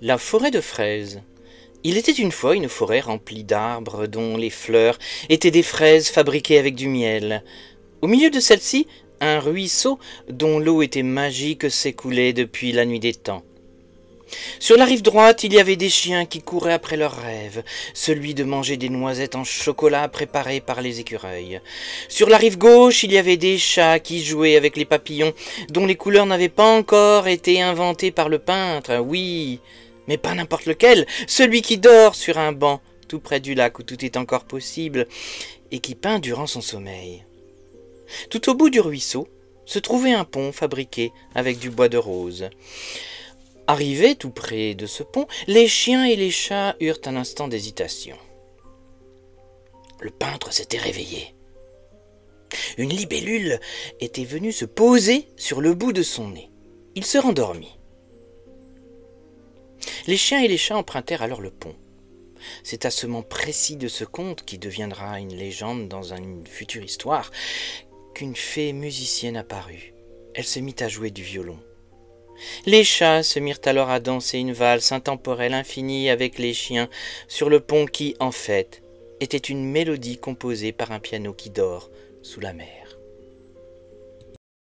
La forêt de fraises. Il était une fois une forêt remplie d'arbres dont les fleurs étaient des fraises fabriquées avec du miel. Au milieu de celle-ci, un ruisseau dont l'eau était magique s'écoulait depuis la nuit des temps. Sur la rive droite, il y avait des chiens qui couraient après leur rêve, celui de manger des noisettes en chocolat préparées par les écureuils. Sur la rive gauche, il y avait des chats qui jouaient avec les papillons, dont les couleurs n'avaient pas encore été inventées par le peintre, oui, mais pas n'importe lequel, celui qui dort sur un banc, tout près du lac où tout est encore possible, et qui peint durant son sommeil. Tout au bout du ruisseau se trouvait un pont fabriqué avec du bois de rose. Arrivés tout près de ce pont, les chiens et les chats eurent un instant d'hésitation. Le peintre s'était réveillé. Une libellule était venue se poser sur le bout de son nez. Il se rendormit. Les chiens et les chats empruntèrent alors le pont. C'est à ce moment précis de ce conte, qui deviendra une légende dans une future histoire, qu'une fée musicienne apparut. Elle se mit à jouer du violon. Les chats se mirent alors à danser une valse intemporelle infinie avec les chiens sur le pont qui, en fait, était une mélodie composée par un piano qui dort sous la mer.